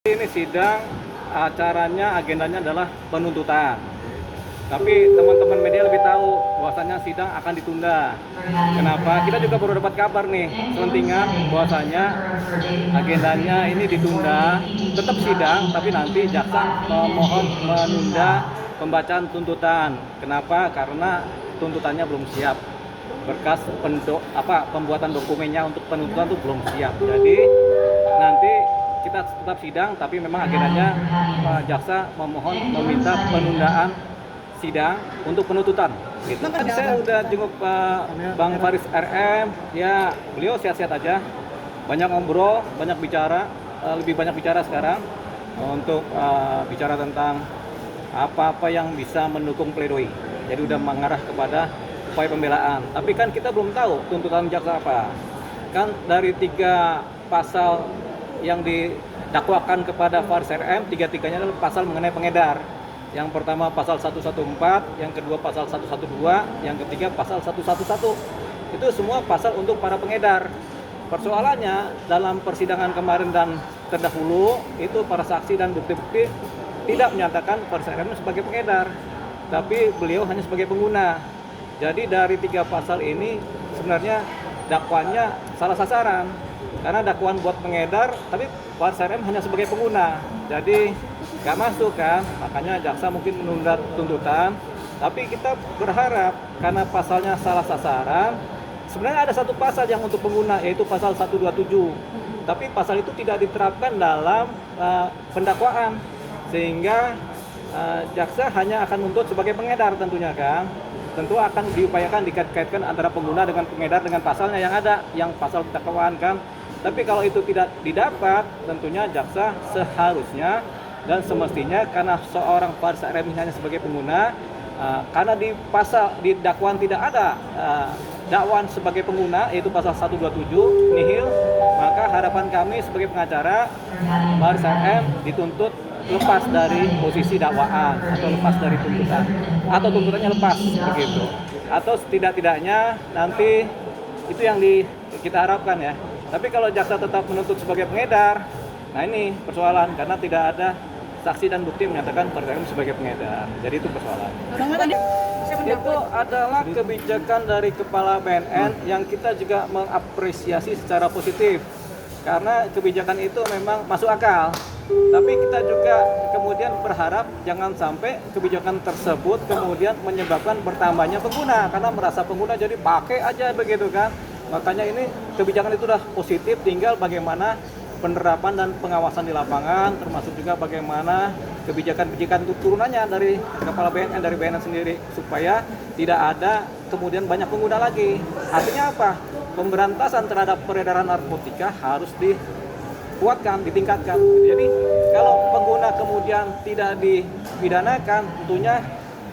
Ini sidang acaranya agendanya adalah penuntutan. Tapi teman-teman media lebih tahu bahwasanya sidang akan ditunda. Kenapa? Kita juga baru dapat kabar nih, selentingan bahwasanya agendanya ini ditunda, tetap sidang, tapi nanti jaksa memohon menunda pembacaan tuntutan. Kenapa? Karena tuntutannya belum siap. Berkas pembuatan dokumennya untuk penuntutan itu belum siap. Jadi nanti kita tetap sidang, tapi memang agendanya jaksa meminta penundaan sidang untuk penuntutan. Gitu. Tadi saya udah jenguk Bang Faris RM, ya beliau sehat-sehat aja, banyak ngobrol, banyak bicara, lebih banyak bicara sekarang untuk bicara tentang apa-apa yang bisa mendukung pledoi. Jadi udah mengarah kepada upaya pembelaan. Tapi kan kita belum tahu tuntutan jaksa apa. Kan dari 3 pasal yang didakwakan kepada Faris RM, tiga-tiganya adalah pasal mengenai pengedar. Yang pertama pasal 114, yang kedua pasal 112, yang ketiga pasal 111. Itu semua pasal untuk para pengedar. Persoalannya dalam persidangan kemarin dan terdahulu itu para saksi dan bukti-bukti tidak menyatakan Faris RM sebagai pengedar, tapi beliau hanya sebagai pengguna. Jadi dari 3 pasal ini sebenarnya dakwaannya salah sasaran. Karena dakwaan buat pengedar, tapi Faris RM hanya sebagai pengguna. Jadi nggak masuk kan, makanya jaksa mungkin menunda tuntutan. Tapi kita berharap karena pasalnya salah sasaran, sebenarnya ada satu pasal yang untuk pengguna, yaitu pasal 127. Tapi pasal itu tidak diterapkan dalam pendakwaan, sehingga jaksa hanya akan menuntut sebagai pengedar tentunya kan. Tentu akan diupayakan dikait-kaitkan antara pengguna dengan pengedar dengan pasalnya yang ada, yang pasal dakwaan kan. Tapi kalau itu tidak didapat, tentunya jaksa seharusnya dan semestinya karena seorang Faris RM hanya sebagai pengguna, karena di dakwaan tidak ada dakwaan sebagai pengguna, yaitu pasal 127 nihil, maka harapan kami sebagai pengacara Faris RM dituntut lepas dari posisi dakwaan atau lepas dari tuntutan, atau tuntutannya lepas begitu, atau setidak-tidaknya nanti itu yang kita harapkan ya. Tapi kalau jaksa tetap menuntut sebagai pengedar, nah ini persoalan karena tidak ada saksi dan bukti menyatakan Faris RM sebagai pengedar. Jadi itu persoalan. Itu adalah kebijakan dari Kepala BNN yang kita juga mengapresiasi secara positif. Karena kebijakan itu memang masuk akal. Tapi kita juga kemudian berharap jangan sampai kebijakan tersebut kemudian menyebabkan bertambahnya pengguna. Karena merasa pengguna jadi pakai aja begitu kan. Makanya ini kebijakan itu sudah positif, tinggal bagaimana penerapan dan pengawasan di lapangan, termasuk juga bagaimana kebijakan-kebijakan turunannya dari Kepala BNN, dari BNN sendiri, supaya tidak ada kemudian banyak pengguna lagi. Artinya apa? Pemberantasan terhadap peredaran narkotika harus dikuatkan, ditingkatkan. Jadi kalau pengguna kemudian tidak dipidanakan, tentunya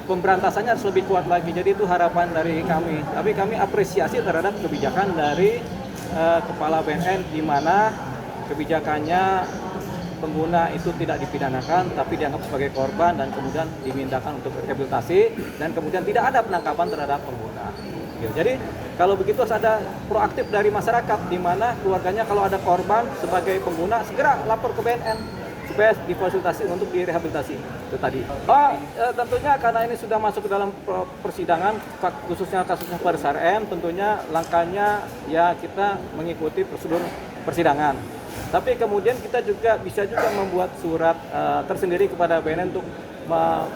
pemberantasannya harus lebih kuat lagi. Jadi itu harapan dari kami. Tapi kami apresiasi terhadap kebijakan dari Kepala BNN, di mana kebijakannya pengguna itu tidak dipidanakan, tapi dianggap sebagai korban dan kemudian dimintakan untuk rehabilitasi dan kemudian tidak ada penangkapan terhadap pengguna. Jadi kalau begitu harus ada proaktif dari masyarakat, di mana keluarganya kalau ada korban sebagai pengguna segera lapor ke BNN supaya difasilitasi untuk direhabilitasi. Itu tadi. Tentunya karena ini sudah masuk ke dalam persidangan, khususnya kasusnya Faris RM, tentunya langkahnya ya kita mengikuti prosedur persidangan. Tapi kemudian kita juga bisa membuat surat tersendiri kepada BNN untuk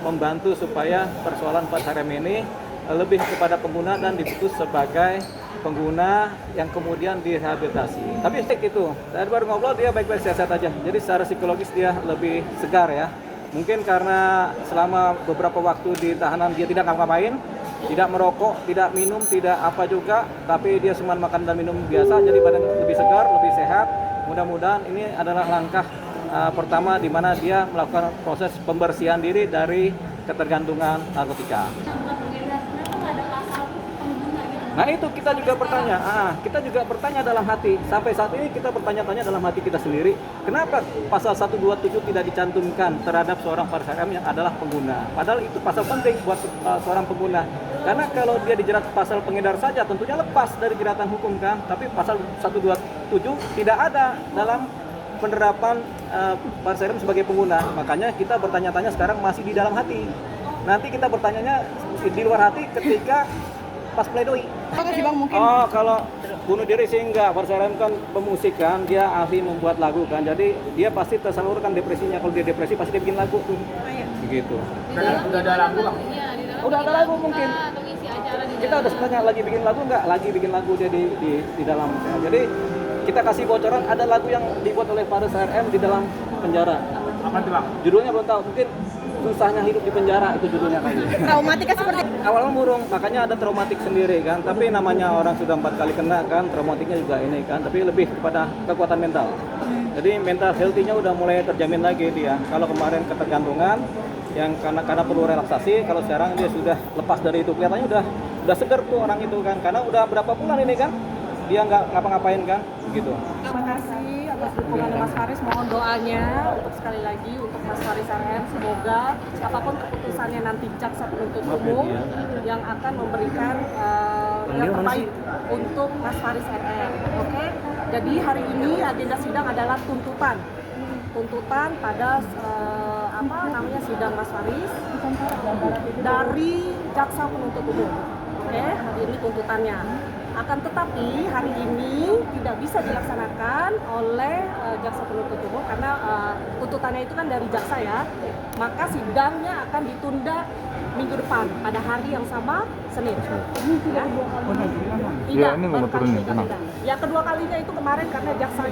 membantu supaya persoalan Faris RM ini lebih kepada pengguna dan diputus sebagai pengguna yang kemudian direhabilitasi. Tapi itu, saya baru ngobrol dia baik-baik sehat-sehat aja. Jadi secara psikologis dia lebih segar ya. Mungkin karena selama beberapa waktu di tahanan dia tidak ngapa-ngapain, tidak merokok, tidak minum, tidak apa juga, tapi dia cuma makan dan minum biasa, jadi badan lebih segar, lebih sehat. Mudah-mudahan ini adalah langkah pertama di mana dia melakukan proses pembersihan diri dari ketergantungan narkotika. Nah itu kita juga bertanya dalam hati. Sampai saat ini kita bertanya-tanya dalam hati kita sendiri, kenapa pasal 127 tidak dicantumkan terhadap seorang Faris RM yang adalah pengguna? Padahal itu pasal penting buat seorang pengguna. Karena kalau dia dijerat pasal pengedar saja tentunya lepas dari jeratan hukum kan. Tapi pasal 127 tidak ada dalam penerapan Pak Serem sebagai pengguna, makanya kita bertanya-tanya sekarang masih di dalam hati. Nanti kita bertanyanya di luar hati ketika pas pledoi. Makasih Bang, mungkin. Oh, kalau bunuh diri sih enggak. Pak Serem kan pemusik kan, dia ahli membuat lagu kan. Jadi dia pasti tersalurkan depresinya. Kalau dia depresi pasti dia bikin lagu tuh. Begitu. Udah ada lagu Bang? Iya, di dalam Udah ada lagu mungkin. atau ngisi acara di Kita udah sebenarnya lagi bikin lagu enggak? Lagi bikin lagu dia di dalam. Jadi kita kasih bocoran ada lagu yang dibuat oleh Pak Serem di dalam penjara. Apa tuh Bang? Judulnya belum tahu, mungkin susahnya hidup di penjara itu judulnya kayaknya. Traumatika seperti Awalnya murung, makanya ada traumatik sendiri kan. Tapi namanya orang sudah 4 kali kena kan, traumatiknya juga ini kan. Tapi lebih kepada kekuatan mental. Jadi mental healthy-nya udah mulai terjamin lagi dia. Kalau kemarin ketergantungan, yang karena perlu relaksasi, kalau sekarang dia sudah lepas dari itu. Kelihatannya udah segar tuh orang itu kan. Karena udah berapa bulan ini kan, dia nggak ngapa-ngapain kan, gitu. Terima kasih atas dukungan Mas Faris, mohon doanya untuk sekali lagi untuk Mas Faris RM, semoga apapun keputusannya nanti jaksa penuntut umum yang akan memberikan yang terbaik untuk Mas Faris RM. Oke, jadi hari ini agenda sidang adalah tuntutan pada sidang Mas Faris dari jaksa penuntut umum. Oke, hari ini tuntutannya. Akan tetapi hari ini tidak bisa dilaksanakan oleh jaksa penuntut umum karena tuntutannya itu kan dari jaksa ya. Maka sidangnya akan ditunda minggu depan pada hari yang sama, Senin. Ya? Tidak, ini nggak mau turun nih, tenang. Ya kedua kalinya itu kemarin karena jaksanya